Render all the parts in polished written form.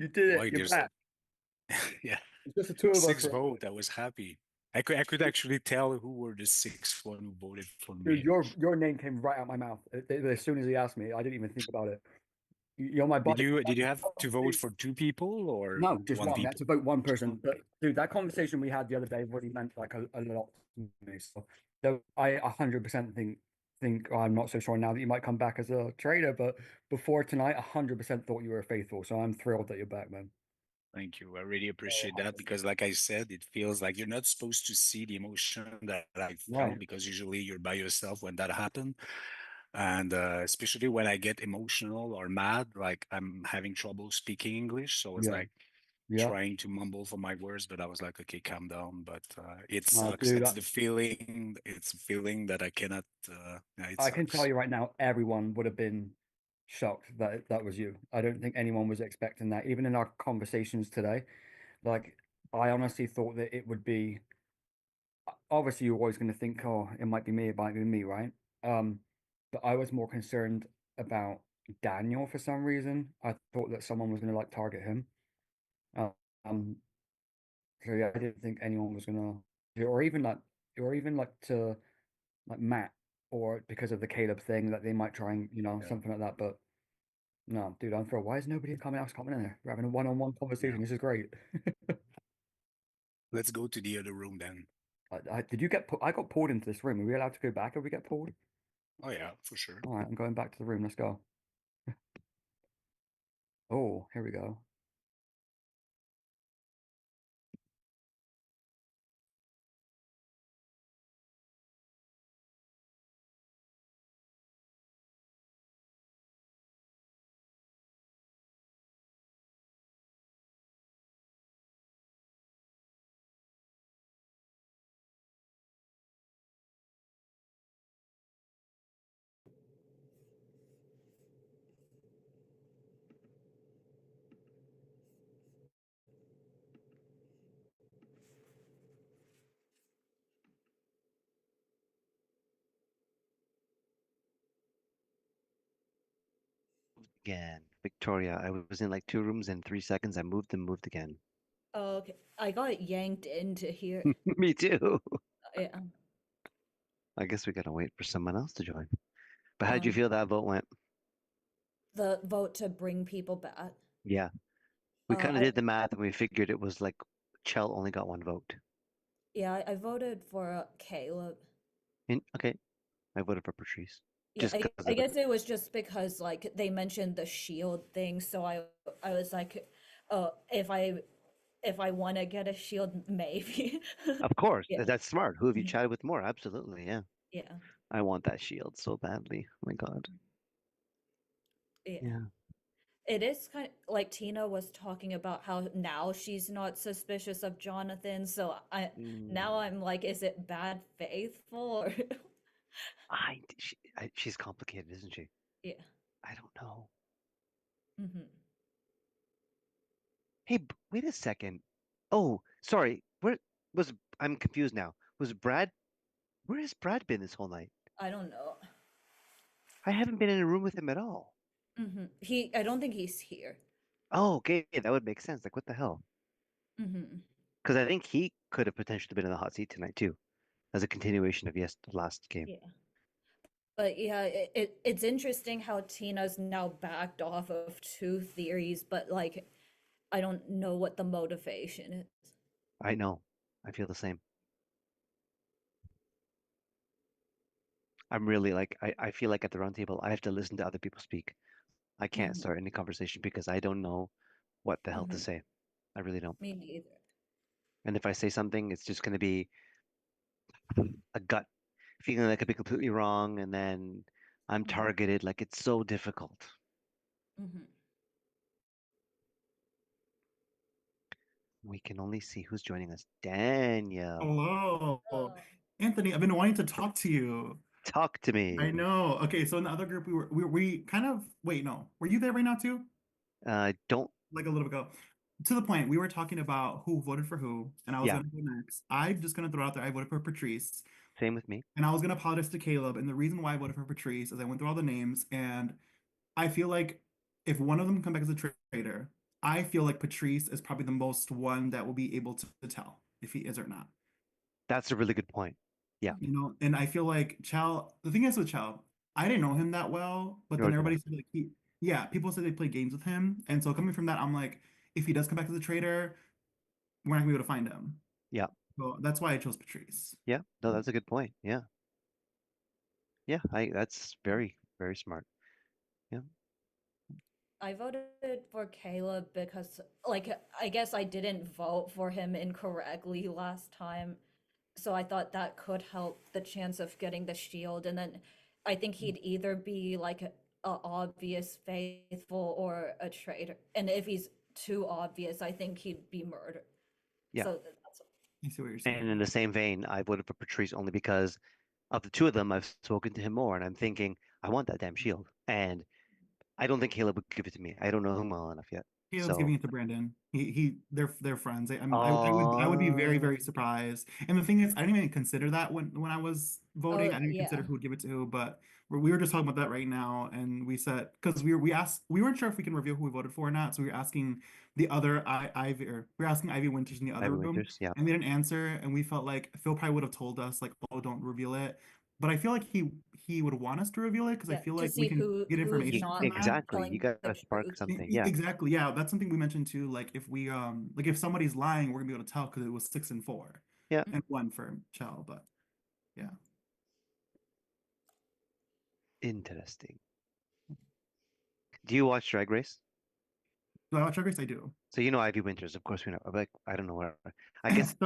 You did it. Why You're there's back. yeah, It's just the two of us six for a bit. vote. I was happy. I could actually tell who were the six one who voted for Dude, me. your name came right out my mouth. As soon as he asked me, I didn't even think about it. You're my Did buddy. you have to vote for two people or No, just one one. We had people? to vote one person. But dude, that conversation we had the other day really meant like a lot to me. So I 100% think I'm not so sure now that you might come back as a traitor, but before tonight, 100% thought you were faithful. So I'm thrilled that you're back, man. Thank you. I really appreciate that Oh, because, like I said, it feels like you're not supposed to see the emotion that I felt right. because usually you're by yourself when that happened. And especially when I get emotional or mad, like I'm having trouble speaking English. So it's Yeah. like Yeah. trying to mumble for my words, but I was like, okay, calm down. But it sucks. Dude, It's the feeling. It's a feeling that I cannot. Yeah, it I can tell sucks. you right now, everyone would have been shocked that that was you. I don't think anyone was expecting that. Even in our conversations today, like I honestly thought that it would be. Obviously, you're always going to think, oh, it might be me, it might be me, right? But I was more concerned about Daniel for some reason. I thought that someone was going to like target him. Uh, Um, so yeah, I didn't think anyone was gonna, or even like, or even like to like Matt, or because of the Caleb thing that they might try and Yeah, something like that. But no, dude, I'm for. Why is nobody coming else coming in there? We're having a one-on-one yeah. conversation. This is great. Let's go to the other room then. Did you get? I got pulled into this room. Are we allowed to go back if we get pulled? Oh yeah, for sure. All right, I'm going back to the room. Let's go. Oh, here we go. Again. Victoria, I was in like two rooms in 3 seconds. I moved and moved again. Oh, okay. I got yanked into here. Me too. Yeah. I guess we gotta wait for someone else to join. But how did you Um, feel that vote went? the vote to bring people back. Yeah. We Uh, kind of I did the math and we figured it was like Chell only got one vote. yeah, I voted for Caleb. Okay, I voted for Patrice. Yeah, Just because I of the guess it was just because like they mentioned the shield thing, so I was like, if I want to get a shield, maybe. Of course, Yeah. that's smart. Who have you Mhm. chatted with more? Absolutely, yeah. Yeah. I want that shield so badly. Oh my God. Yeah. Yeah. It is kind of like Tina was talking about how now she's not suspicious of Jonathan, so now Mm, I'm like, is it bad faithful or she's complicated, isn't she? yeah. I don't know. Hmm. Hey, wait a second. Oh, sorry. Where was I'm confused now. Was Brad? Where has Brad been this whole night? I don't know. I haven't been in a room with him at all. I don't think he's here. Oh, okay, that would make sense. Like, what the hell? Hmm. Because I think he could have potentially been in the hot seat tonight too, as a continuation of last game. Yeah. But yeah, it's interesting how Tina's now backed off of two theories, but like I don't know what the motivation is. I know. I feel the same. I'm really like I feel like at the round table I have to listen to other people speak. I can't Hmm. start any conversation because I don't know what the hell to Hmm. say. I really don't. Me neither. And if I say something, it's just going to be a gut feeling like I could be completely wrong, and then I'm Hmm. targeted. Like it's so difficult. Hmm. We can only see who's joining us. Daniel, Hello. Oh. Anthony, I've been wanting to talk to you. talk to I me. know. Okay, so in the other group we kind of wait, no. Were you there right now too? Don't. Like a little bit ago. To the point, we were talking about who voted for who, and I was Yeah, gonna go next. I'm just gonna throw out there I voted for Patrice. same with me. And I was gonna apologize to Caleb. And the reason why I voted for Patrice is I went through all the names, and I feel like if one of them come back as a traitor, I feel like Patrice is probably the most one that will be able to tell if he is or not. That's a really good point. Yeah. You know, and I feel like Chow, the thing is with Chow, I didn't know him that well, but Nor then did I. everybody said like yeah, people said they played games with him. And so coming from that, I'm like, if he does come back as a traitor, we're not gonna be able to find him. Yeah. So that's why I chose Patrice. Yeah. No, that's a good point. Yeah. Yeah. That's very, very smart. Yeah. I voted for Caleb because, like, I guess I didn't vote for him incorrectly last time. So I thought that could help the chance of getting the shield. And then I think he'd either be like a obvious faithful or a traitor. And if he's too obvious, I think he'd be murdered. Yeah. So that's I see what you're And saying. in the same vein, I voted for Patrice only because of the two of them, I've spoken to him more, and I'm thinking, I want that damn shield. And I don't think Caleb would give it to me. I don't know him well enough yet. Caleb's giving So, it to Brandon. They're friends. I would be very, oh, very surprised. And the thing is, I didn't even consider that when I was voting. oh I didn't even consider yeah. who would give it to who, but we were just talking about that right now, and we said because we asked we weren't sure if we can reveal who we voted for or not, so we were asking the other Ivy or we were asking Ivy Winters in the other Ivy room, Winters. Yeah. and they didn't answer, and we felt like Phil probably would have told us like, oh, don't reveal it. But I feel like he would want us to reveal it because I Yeah. feel To like we see can get who's information not from that. Exactly. You telling the gotta spark truth. something. Yeah. Exactly. Yeah, that's something we mentioned too. Like if we like if somebody's lying, we're gonna be able to tell because it was 6 and 4 Yeah. and 1 for Chell. But yeah, Interesting. Do you watch Drag Race? do I watch Drag Race? I do. So you know Ivy Winters, of course we know. Like I don't know where. I guess So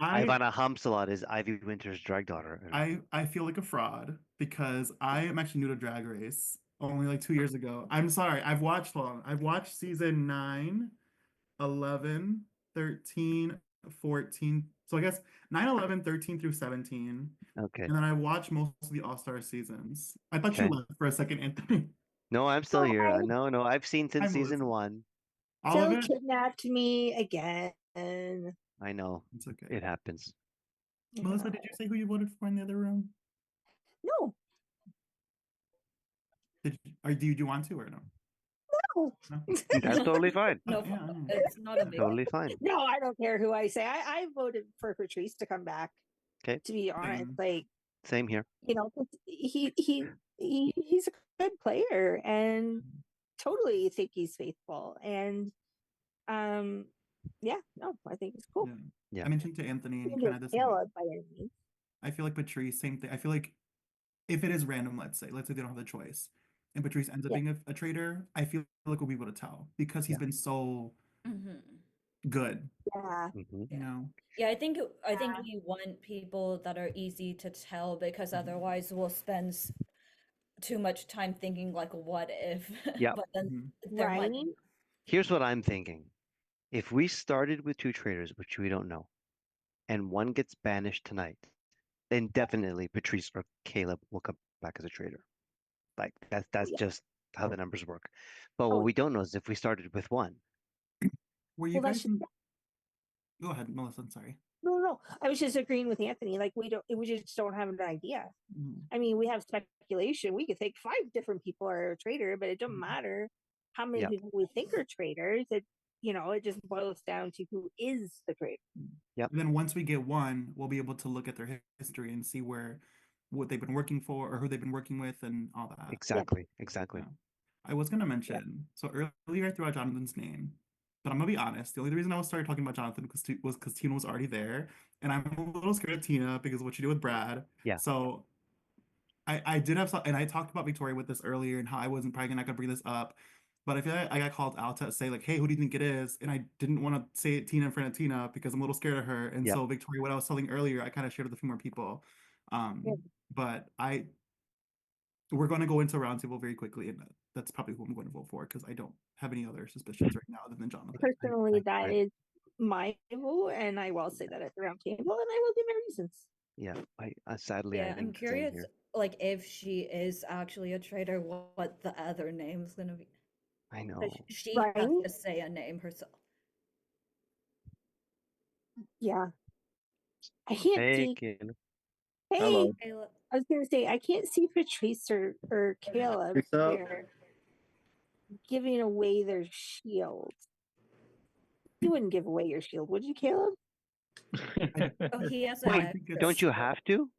Ivana Hamsalot is Ivy Winters' drag daughter. I feel like a fraud because I am actually new to Drag Race only like 2 years ago. I'm sorry. Hold on. I've watched season 9, 11, 13, 14. So I guess 9, 11, 13 through 17. Okay. And then I watched most of the All-Star seasons. I thought you Okay. left for a second, Anthony. No, I'm still here. Hi, No, I've seen Hi, since season Melissa. 1. All of Phil it? kidnapped me again. I know It's okay. it happens. Melissa, did you say who you voted for in the other room? No, Do you want to or no? no, No? That's totally fine. No, Yeah, I know. it's not a big Totally fine. no, I don't care who I say. I voted for Patrice to come back. Okay. To be honest, Same. like Same here. 'cause he's a good player and totally think he's faithful. And yeah, no, I think it's cool. Yeah. Yeah. I mentioned to Anthony, and he Even kind of though the same. Caleb by any means. I feel like Patrice, same thing. I feel like if it is random, let's say they don't have the choice, and Patrice ends up Yeah. being a traitor, I feel like we'll be able to tell because he's Yeah. been so Mhm. good, Yeah, hmm you know? Yeah, I think Yeah. we want people that are easy to tell because Mhm. otherwise we'll spend too much time thinking like what if. Yeah. But then Mhm. there might right. be Here's what I'm thinking. If we started with 2 traitors, which we don't know, and one gets banished tonight, then definitely Patrice or Caleb will come back as a traitor. Like that's Yeah. just how the numbers work. But Oh, what we don't know is if we started with one. Were you well, guys that's just Go ahead, Melissa, I'm sorry. no. I was just agreeing with Anthony. Like we just don't have an idea. Mhm. I mean, we have speculation. We could think 5 different people are a traitor, but it doesn't Mhm. matter how many Yeah. people we think are traitors. It just boils down to who is the traitor. Yep. And then once we get one, we'll be able to look at their history and see what they've been working for or who they've been working with and all that. Exactly. Exactly. Yeah. I was gonna mention, so earlier I threw out Jonathan's name, but I'm gonna be honest. The only reason I started talking about Jonathan was because Tina was already there, and I'm a little scared of Tina because of what she did with Brad. Yeah. So I did have some, and I talked about Victoria with this earlier and how I wasn't probably not gonna bring this up, but I feel like I got called out to say like, hey, who do you think it is? And I didn't want to say it Tina in front of Tina because I'm a little scared of her. And Yep. so Victoria, what I was telling earlier, I kind of shared with a few more people. Yeah. But we're going to go into a roundtable very quickly, and that's probably who I'm going to vote for because I don't have any other suspicions right now other than Jonathan. Personally, that right. is my vote, and I will say that at the round table, and I will give my reasons. Yeah. I sadly I Yeah, I'm think same curious here. like if she is actually a traitor, what the other name's gonna be. I 'Cause know. she Right? has to say a name herself. Yeah. I can't Hey, see. Caleb. Hey, Hello. Caleb. I was gonna say I can't see Patrice or Caleb What's up? here giving away their shields. You wouldn't give away your shield, would you, Caleb? Oh, he has I an Wait, think don't it's you have to?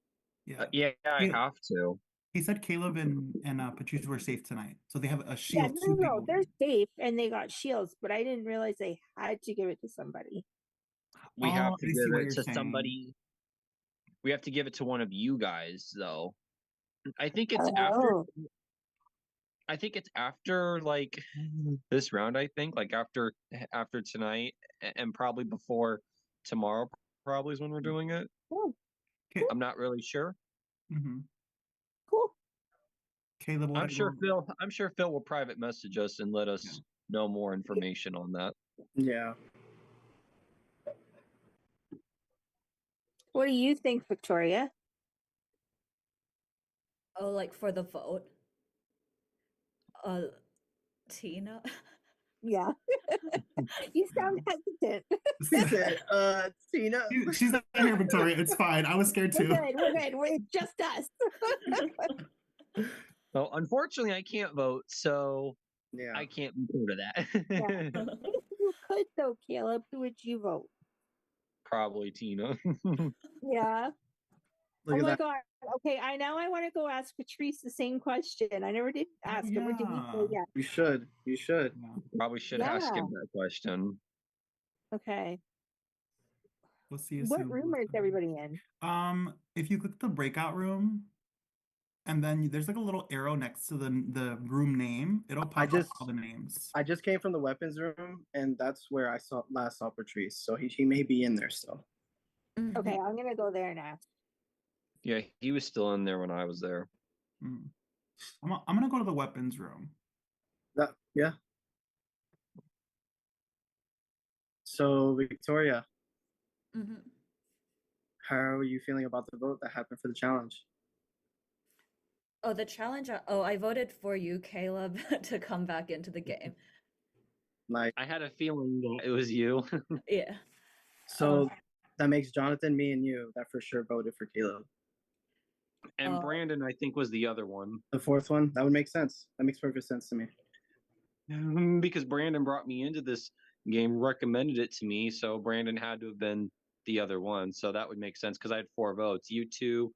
yeah. Yeah, I Caleb- have to. He said Caleb and Patrice were safe tonight, so they have a Yeah, shield no, to give no, they're away. safe and they got shields, but I didn't realize they had to give it to somebody. We Oh, have to I see give what it you're to saying. somebody. We have to give it to one of you guys, though. I think it's after. Oh, I think it's after like this round. I think like after tonight, and probably before tomorrow. Probably is when we're doing it. oh, I'm not really sure. Mm-hmm. cool. Caleb, what I'm sure Phil. I'm sure Phil will private message us and let us Yeah. know more information on that. Yeah. What do you think, Victoria? Oh, like for the vote. Tina. Yeah. You sound hesitant. Is it Tina? She's not here, Victoria. It's fine. I was scared We're too. good. We're good. We're just us. Well, unfortunately, I can't vote, so Yeah. I can't be part of that. If you could, though, Caleb, who would you vote? Probably Tina. Yeah. Look Oh at my that. God. Okay, I want to go ask Patrice the same question. I never did ask him. Or did we go yeah. yet? You should. You should. Probably should ask Yeah. him that question. Okay. We'll see. What room is everybody in? If you click the breakout room, and then there's like a little arrow next to the room name, it'll pop up just- all the names. I just came from the weapons room, and that's where I last saw Patrice. So he may be in there still. Okay, I'm gonna go there now. Yeah, he was still in there when I was there. Mm. I'm gonna go to the weapons room. Yeah. So Victoria, Mhm. how are you feeling about the vote that happened for the challenge? Oh, the challenge. Oh, I voted for you, Caleb, to come back into the game. Like, I had a feeling that it was you. Yeah. so that makes Jonathan, me, and you that for sure voted for Caleb. And Oh. Brandon, I think, was the other one. The fourth one, that would make sense. That makes perfect sense to me. Because Brandon brought me into this game, recommended it to me, so Brandon had to have been the other one. So that would make sense because I had 4 votes. You two,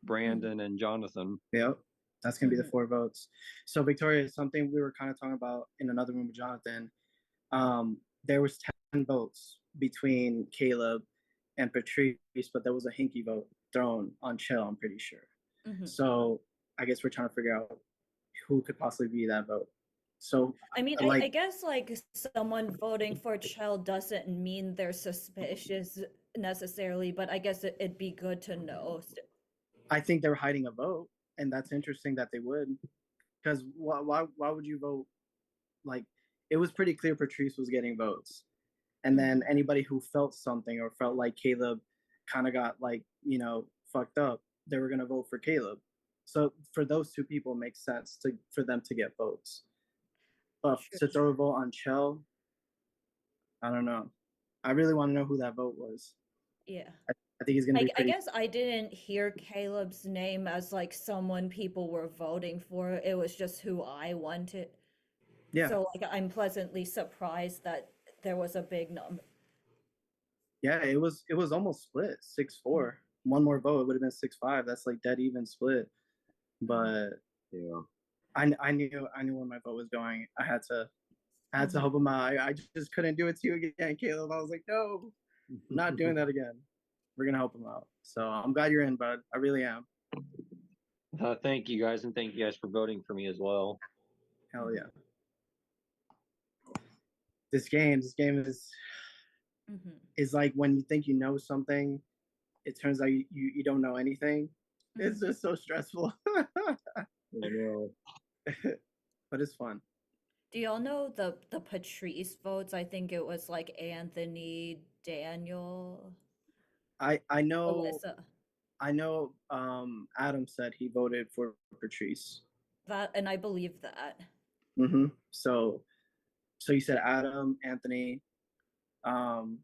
Brandon, and Jonathan. Yep. That's gonna be the 4 votes. So Victoria, something we were kind of talking about in another room with Jonathan. There was 10 votes between Caleb and Patrice, but there was a hinky vote thrown on Chill, I'm pretty sure. So I guess we're trying to figure out who could possibly be that vote. So I mean, like, I guess like someone voting for Chell doesn't mean they're suspicious necessarily, but I guess it'd be good to know. I think they're hiding a vote, and that's interesting that they would, because why would you vote? Like, it was pretty clear Patrice was getting votes, and then anybody who felt something or felt like Caleb kind of got like, fucked up, they were gonna vote for Caleb. So for those 2 people, it makes sense for them to get votes. But to throw a vote on Chell, I don't know. I really want to know who that vote was. Yeah. I think he's gonna be I pretty. guess I didn't hear Caleb's name as like someone people were voting for. It was just who I wanted. Yeah. So like I'm pleasantly surprised that there was a big number. Yeah, it was almost split 6-4. One more vote, it would have been 6-5. That's like dead even split. But Yeah. I knew where my vote was going. I had to help him out. I just couldn't do it to you again, Caleb. I was like, no, I'm not doing that again. We're gonna help him out. So I'm glad you're in, bud. I really am. Thank you guys, and thank you guys for voting for me as well. Hell yeah. This game is like when you think you know something, it turns out you don't know anything. It's just so stressful. I know. But it's fun. Do y'all know the Patrice votes? I think it was like Anthony, Daniel, I know Alyssa. I know Adam said he voted for Patrice. That, and I believe that. So you said Adam, Anthony, who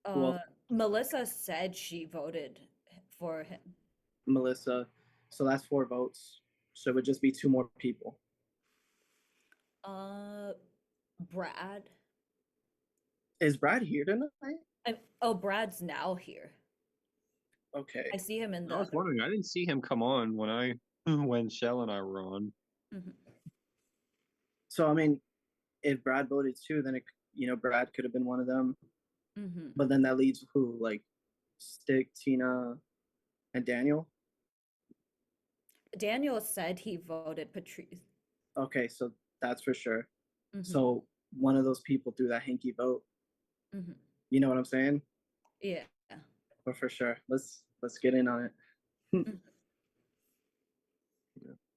else? Melissa said she voted for him. Melissa. So that's 4 votes. So it would just be 2 more people. Brad. Is Brad here tonight? Oh, Brad's now here. Okay. I see him in the I was other. wondering. I didn't see him come on when Shell and I were on. Mhm. So I mean, if Brad voted too, then Brad could have been one of them. Mhm. But then that leaves who? Like Stick, Tina, and Daniel. Daniel said he voted Patrice. Okay, so that's for sure. Mhm. So one of those people threw that hinky vote. Mhm. You know what I'm saying? Yeah. But for sure, let's get in on it. Mhm.